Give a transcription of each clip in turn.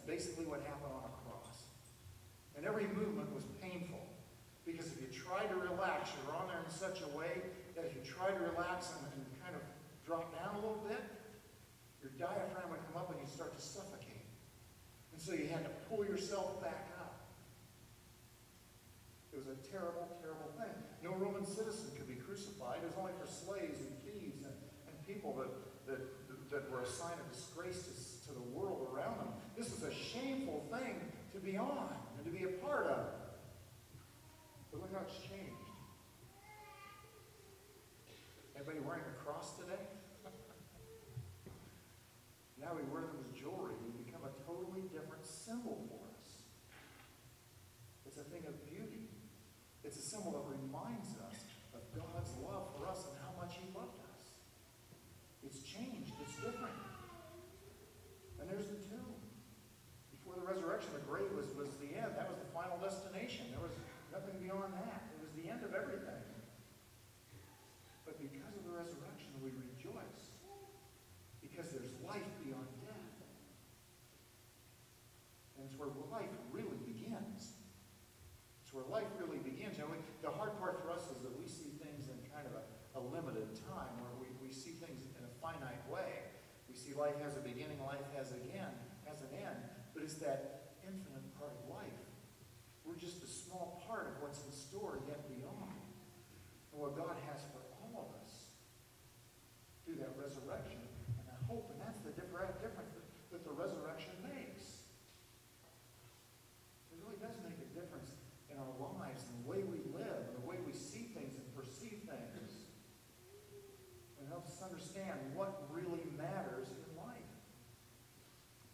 basically what happened on a cross. And every movement was painful. Because if you try to relax, you're on there in such a way that if you try to relax and kind of drop down a little bit, your diaphragm would come up and you start to suffocate. And so you had to pull yourself back up. It was a terrible, terrible thing. No Roman citizen could be crucified. It was only for slaves and thieves and people that were a sign of disgrace to the world around them. This was a shameful thing to be on and to be a part of. But look how it's changed. Anybody wearing a cross today? Now we wear them as jewelry. We become a totally different symbol for us. It's a thing of beauty. It's a symbol that reminds us of God's love for us and how much He loved us. It's changed. It's different. And there's the tomb. Before the resurrection, the grave was the end. That was the final destination. There was nothing beyond that. It was the end of everything. But because of the resurrection, we rejoice. Because there's life beyond death. And it's where life really begins. It's where life really begins. You know, the hard part for us is that we see things in kind of a limited time, where we see things in a finite way. We see life has a beginning, life has an end. But it's that infinite part of life. We're just a small part of what's in store yet beyond. And what God has for all of us through that resurrection and that hope. And that's the difference that the resurrection makes. It really does make a difference in our lives and the way we live and the way we see things and perceive things. And it helps us understand what really matters in life.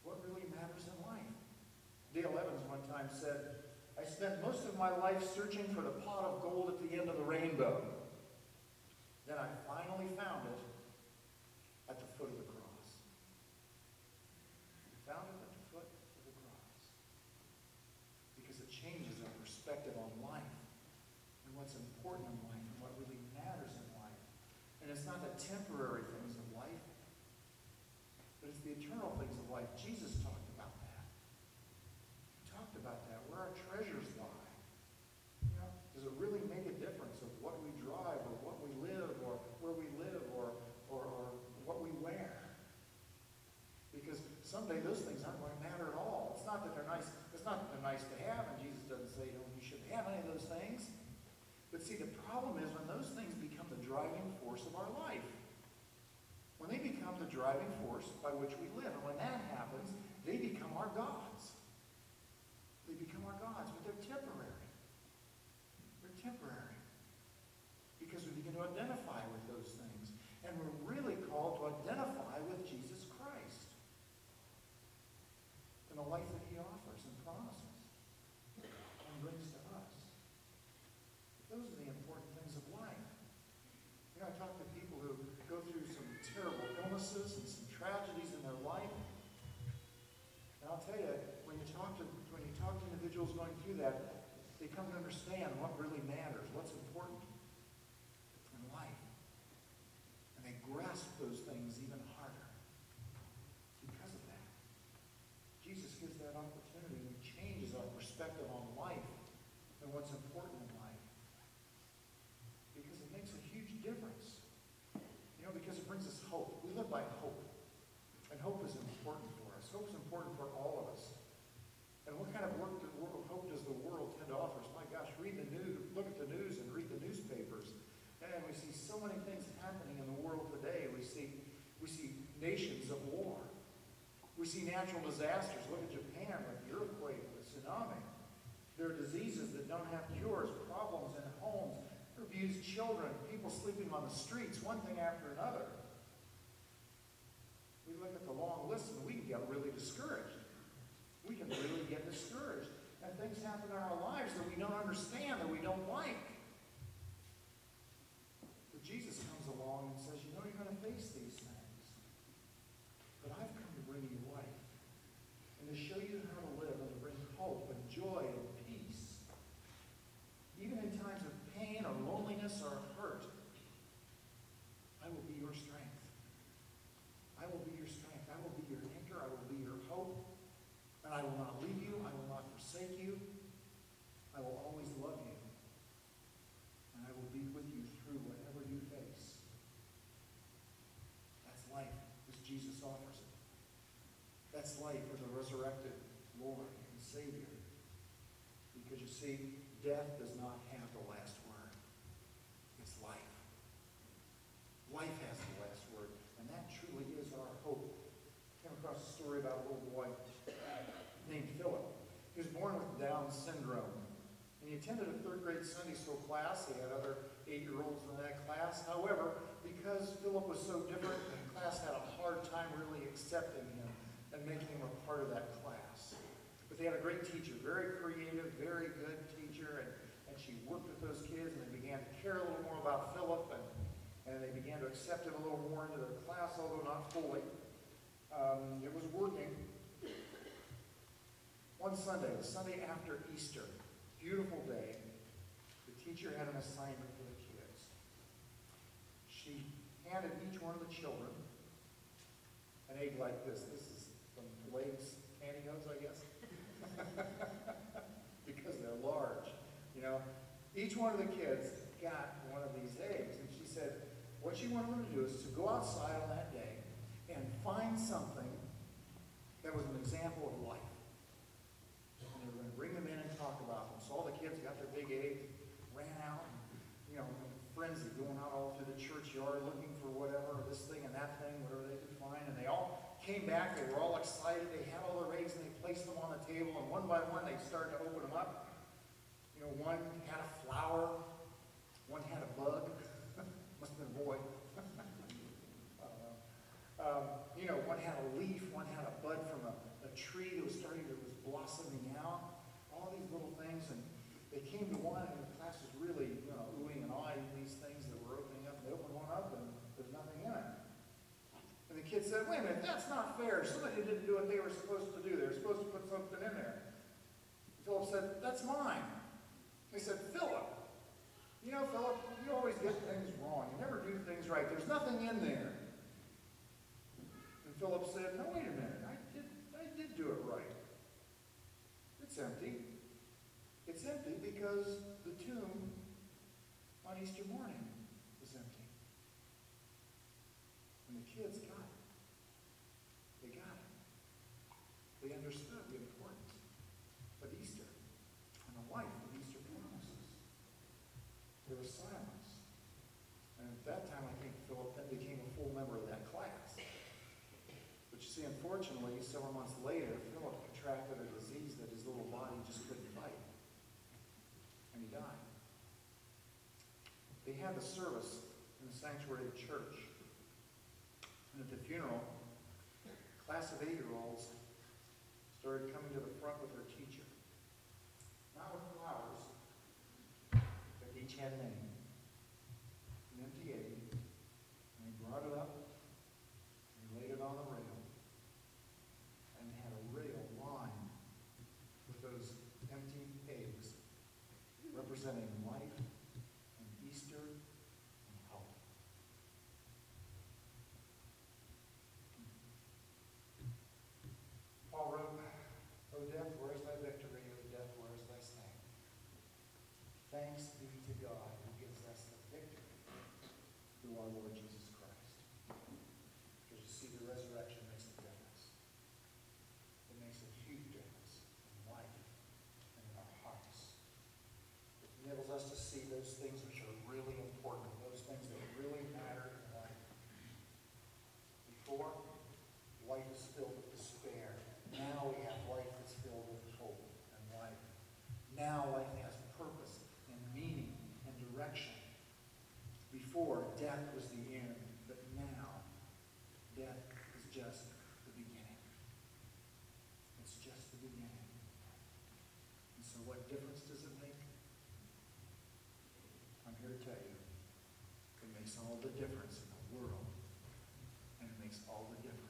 What really matters in life. Dale Evans one time said, "I spent most of my life searching for the pot of gold at the end of the rainbow. Then I finally found it at the foot of the cross." I found it at the foot of the cross. Because it changes our perspective on life and what's important in life and what really matters in life. And it's not the temporary things of life, but it's the eternal things of life. Jesus talked about that. He talked about that, where our treasures lie. You know, does it really make a difference of what we drive or what we live or where we live or what we wear? Because someday those things aren't going to matter at all. It's not that they're nice. It's not that they're nice to have, and Jesus doesn't say, you shouldn't have any of those things. But see, the problem is when those things become the driving force of our life. When they become the driving force by which we live. And when that happens, they become our gods. They become our gods, but they're temporary. They're temporary. Because we begin to identify with those things. And we're really called to identify with Jesus Christ. And the life that He offers and promises and brings to us. Those are the important things of life. You know, I talk to people who go through some terrible illnesses and some tragedies in their life. And I'll tell you, when you talk to individuals going through that, they come to understand what really matters, what's important in life. And they grasp those things even harder because of that. Jesus gives that opportunity, and He changes our perspective on life and what's important in life. Because it makes a huge difference. You know, because it brings us hope. We live by hope. And hope is important for us. Hope is important for all of us. And what kind of hope does the world tend to offer us? My gosh, read the news, look at the news and read the newspapers. And we see so many things happening in the world today. We see nations at war. We see natural disasters. Look at Japan with the earthquake, the tsunami. There are diseases that don't have cures, problems in homes, abused children, people sleeping on the streets, one thing after another. We look at the long list and we can get really discouraged. We can really get discouraged. And things happen in our lives that we don't understand, that we don't like. But Jesus comes along and says, you know, you're going to face these things. But I've come to bring you life. And to show you how to live and to bring hope and joy and peace. Even in times of pain or loneliness or hurt, I will be your strength. I will be your strength. I will be your anchor. I will be your hope. And I will not leave you. I will not forsake you. I will always love you. And I will be with you through whatever you face. That's life as Jesus offers it. That's life with the resurrected Lord and Savior. Because you see, death does not have the last word. It's life. Life has the last word. And that truly is our hope. I came across a story about a little boy named Philip. He was born with Down syndrome. And he attended a third grade Sunday school class. He had other 8-year-olds in that class. However, because Philip was so different, the class had a hard time really accepting him and making him a part of that class. But they had a great teacher, very creative, very good teacher, and she worked with those kids, and they began to care a little more about Philip, and they began to accept him a little more into their class, although not fully. It was working. One Sunday, the Sunday after Easter, beautiful day, the teacher had an assignment for the kids. She handed each one of the children an egg like this. This is from Lay's pantyhose, I guess. Because they're large, you know. Each one of the kids got one of these eggs. And she said what she wanted them to do is to go outside on that day and find something that was an example of life. And they were going to bring them in and talk about them. So all the kids got their big eggs, ran out, and, you know, frenzy, going out all through the churchyard looking for whatever, this thing and that thing, whatever they could find. And they all came back. They were all excited. They had all their eggs, and they placed them on the table. And one by one, they started to open them up. You know, one had a flower. One had a bug. Must have been a boy. You know, one had a leaf. One had a bud from a tree that was blossoming out. All these little things. And they came to one, and the class was really, you know, oohing and eyeing these things that were opening up. They opened one up, and there's nothing in it. And the kid said, wait a minute, that's not fair. Somebody didn't do what they were supposed to do. They were supposed to put something in there. Philip said, that's mine. They said, Philip, you know, Philip, you always get things wrong. You never do things right. There's nothing in there. And Philip said, no, wait a minute. I did do it right. It's empty. It's empty because the tomb on Easter morning was empty. And the kids got it. They got it. They understood the importance of Easter and the life of Easter promises. There was silence. And at that time, I think Philip then became a full member of that class. But you see, unfortunately, several months later, Philip contracted a disease that his little body just couldn't fight. And he died. They had the service in the sanctuary of the church. And at the funeral, a class of 8-year-olds started coming to the front with their teacher. Not with flowers, but each had a name. An empty egg. And he brought it up, and he laid it on the rail. And had a rail lined with those empty eggs, representing life and Easter and hope. Paul wrote, O death, where is thy victory? O death, where is thy sting? Thanks be to God who gives us the victory through our Lord Jesus Christ. Because you see, the resurrection makes a difference. It makes a huge difference in life and in our hearts. It enables us to see those things which are really important, those things that really matter in life. Before, life is filled with despair. Now we have life that's filled with hope and life. Now life has purpose and meaning and direction. Before, death was the end, but now, death is just the beginning. It's just the beginning. And so what difference does it make? I'm here to tell you, it makes all the difference in the world, and it makes all the difference